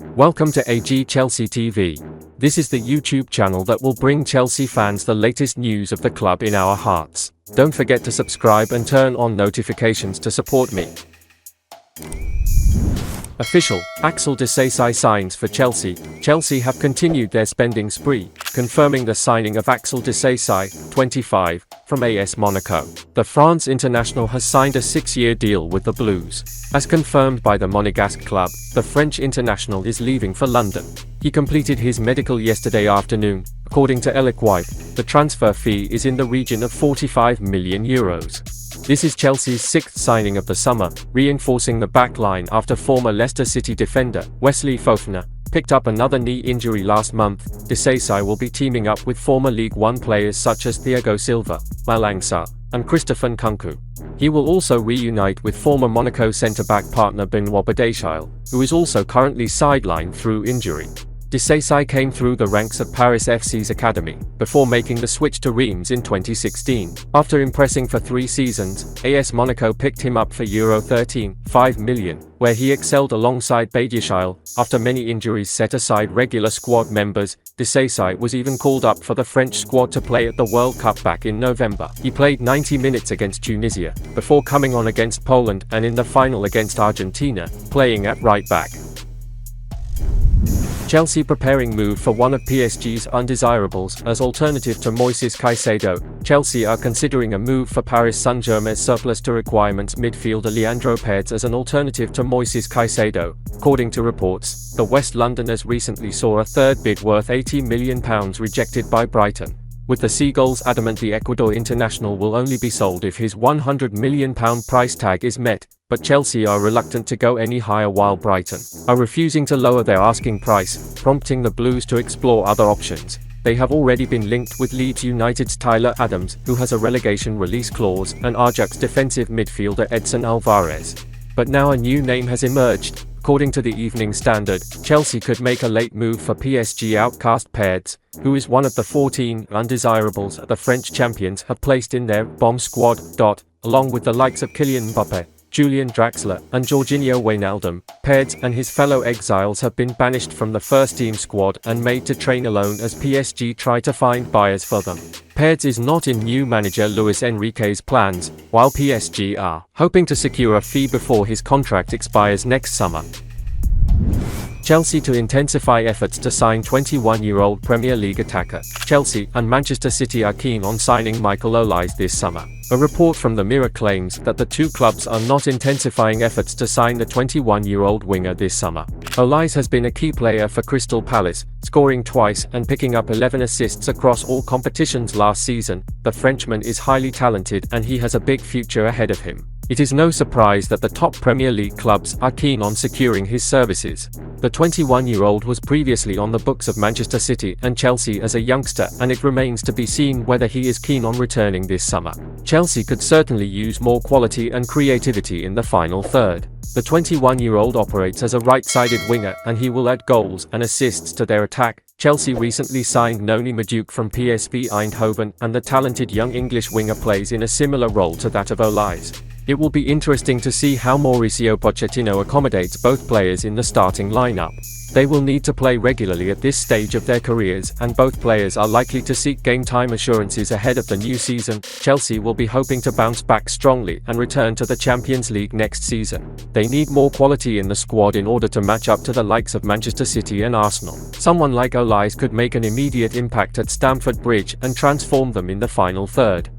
Welcome to AG Chelsea TV. This is the YouTube channel that will bring Chelsea fans the latest news of the club in our hearts. Don't forget to subscribe and turn on notifications to support me. Official, Axel cesai signs for Chelsea. Chelsea have continued their spending spree, confirming the signing of Axel cesai, 25, from AS Monaco. The France international has signed a 6-year deal with the Blues. As confirmed by the Monegasque club, the French international is leaving for London. He completed his medical yesterday afternoon. According to White, the transfer fee is in the region of €45 million. This is Chelsea's 6th signing of the summer, reinforcing the back line after former Leicester City defender, Wesley Fofana, picked up another knee injury last month. Cesai will be teaming up with former League One players such as Thiago Silva, Maatsen, and Christopher Nkunku. He will also reunite with former Monaco centre-back partner Benoit Badiashile, who is also currently sidelined through injury. Cesai came through the ranks of Paris FC's academy, before making the switch to Reims in 2016. After impressing for 3 seasons, AS Monaco picked him up for €13.5 million, where he excelled alongside Badiashile. After many injuries set aside regular squad members, Cesai was even called up for the French squad to play at the World Cup back in November. He played 90 minutes against Tunisia, before coming on against Poland and in the final against Argentina, playing at right back. Chelsea preparing move for one of PSG's undesirables as alternative to Moises Caicedo. Chelsea are considering a move for Paris Saint-Germain's surplus to requirements midfielder Leandro Paredes as an alternative to Moises Caicedo. According to reports, the West Londoners recently saw a third bid worth £80 million rejected by Brighton, with the Seagulls adamant the Ecuador international will only be sold if his £100 million price tag is met. But Chelsea are reluctant to go any higher while Brighton are refusing to lower their asking price, prompting the Blues to explore other options. They have already been linked with Leeds United's Tyler Adams, who has a relegation release clause, and Ajax defensive midfielder Edson Alvarez. But now a new name has emerged. According to the Evening Standard, Chelsea could make a late move for PSG outcast Paredes, who is one of the 14 undesirables the French champions have placed in their bomb squad. Along with the likes of Kylian Mbappe, Julian Draxler, and Jorginho Wijnaldum, Paredes and his fellow exiles have been banished from the first-team squad and made to train alone as PSG try to find buyers for them. Paredes is not in new manager Luis Enrique's plans, while PSG are hoping to secure a fee before his contract expires next summer. Chelsea to intensify efforts to sign 21-year-old Premier League attacker. Chelsea and Manchester City are keen on signing Michael Olise this summer. A report from the Mirror claims that the two clubs are not intensifying efforts to sign the 21-year-old winger this summer. Olise has been a key player for Crystal Palace, scoring twice and picking up 11 assists across all competitions last season. The Frenchman is highly talented and he has a big future ahead of him. It is no surprise that the top Premier League clubs are keen on securing his services. The 21-year-old was previously on the books of Manchester City and Chelsea as a youngster, and it remains to be seen whether he is keen on returning this summer. Chelsea could certainly use more quality and creativity in the final third. The 21-year-old operates as a right-sided winger and he will add goals and assists to their attack. Chelsea recently signed madueke from PSV Eindhoven, and the talented young English winger plays in a similar role to that of Olise. It will be interesting to see how Mauricio Pochettino accommodates both players in the starting lineup. They will need to play regularly at this stage of their careers, and both players are likely to seek game time assurances ahead of the new season. Chelsea will be hoping to bounce back strongly and return to the Champions League next season. They need more quality in the squad in order to match up to the likes of Manchester City and Arsenal. Someone like Olise could make an immediate impact at Stamford Bridge and transform them in the final third.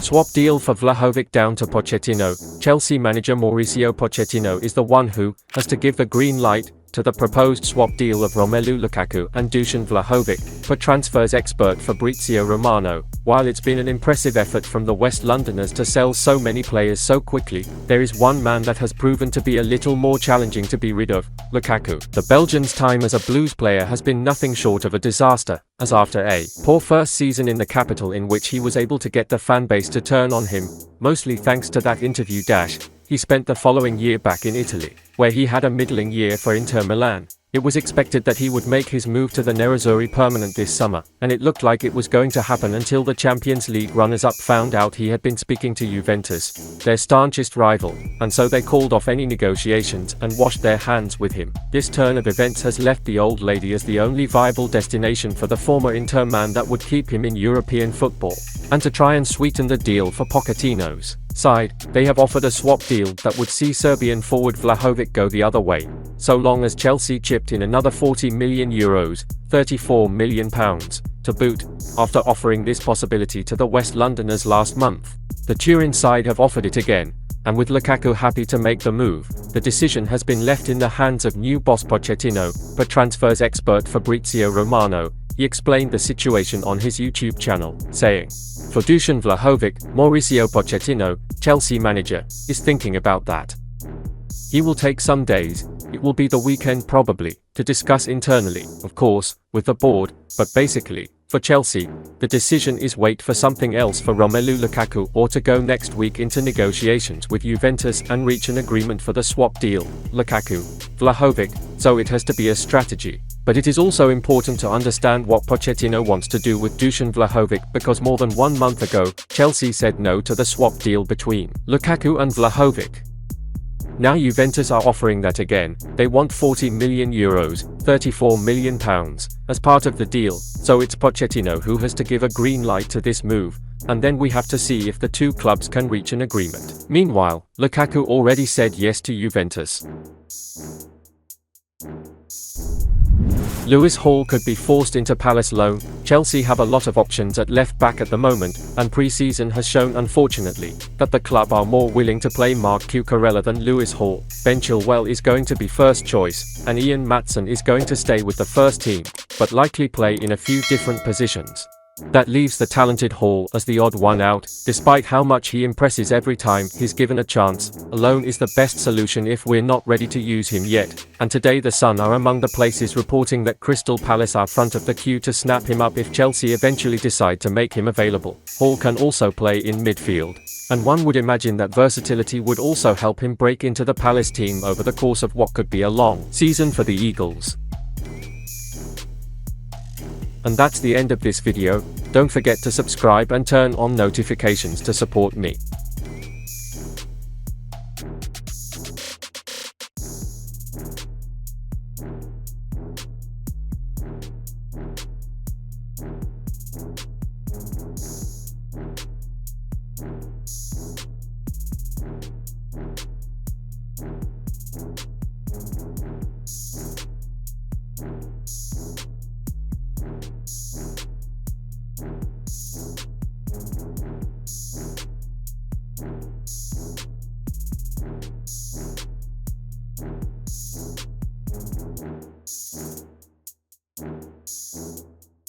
Swap deal for Vlahovic down to Pochettino. Chelsea manager Mauricio Pochettino is the one who has to give the green light to the proposed swap deal of Romelu Lukaku and Dusan Vlahovic, but transfers expert Fabrizio Romano. While it's been an impressive effort from the West Londoners to sell so many players so quickly, there is one man that has proven to be a little more challenging to be rid of: Lukaku. The Belgian's time as a Blues player has been nothing short of a disaster, as after a poor first season in the capital in which he was able to get the fan base to turn on him, mostly thanks to that interview he spent the following year back in Italy, where he had a middling year for Inter Milan. It was expected that he would make his move to the Nerazzurri permanent this summer, and it looked like it was going to happen until the Champions League runners-up found out he had been speaking to Juventus, their staunchest rival, and so they called off any negotiations and washed their hands with him. This turn of events has left the old lady as the only viable destination for the former Inter man that would keep him in European football. And to try and sweeten the deal for Pochettino's side, they have offered a swap deal that would see Serbian forward Vlahovic go the other way, so long as Chelsea chipped in another €40 million, £34 million, to boot, after offering this possibility to the West Londoners last month. The Turin side have offered it again, and with Lukaku happy to make the move, the decision has been left in the hands of new boss Pochettino, but transfers expert Fabrizio Romano. He explained the situation on his YouTube channel, saying, "For Dusan Vlahovic, Mauricio Pochettino, Chelsea manager, is thinking about that. He will take some days, it will be the weekend probably, to discuss internally, of course, with the board, but basically, for Chelsea, the decision is wait for something else for Romelu Lukaku or to go next week into negotiations with Juventus and reach an agreement for the swap deal, Lukaku, Vlahovic, so it has to be a strategy. But it is also important to understand what Pochettino wants to do with Dusan Vlahovic because more than 1 month ago, Chelsea said no to the swap deal between Lukaku and Vlahovic. Now Juventus are offering that again. They want €40 million, £34 million, as part of the deal, so it's Pochettino who has to give a green light to this move, and then we have to see if the two clubs can reach an agreement. Meanwhile, Lukaku already said yes to Juventus. Lewis Hall could be forced into Palace loan. Chelsea have a lot of options at left back at the moment, and pre-season has shown unfortunately that the club are more willing to play Marc Cucurella than Lewis Hall. Ben Chilwell is going to be first choice, and Ian Maatsen is going to stay with the first team, but likely play in a few different positions. That leaves the talented Hall as the odd one out, despite how much he impresses every time he's given a chance. A loan is the best solution if we're not ready to use him yet, and today the Sun are among the places reporting that Crystal Palace are front of the queue to snap him up if Chelsea eventually decide to make him available. Hall can also play in midfield, and one would imagine that versatility would also help him break into the Palace team over the course of what could be a long season for the Eagles. And that's the end of this video. Don't forget to subscribe and turn on notifications to support me.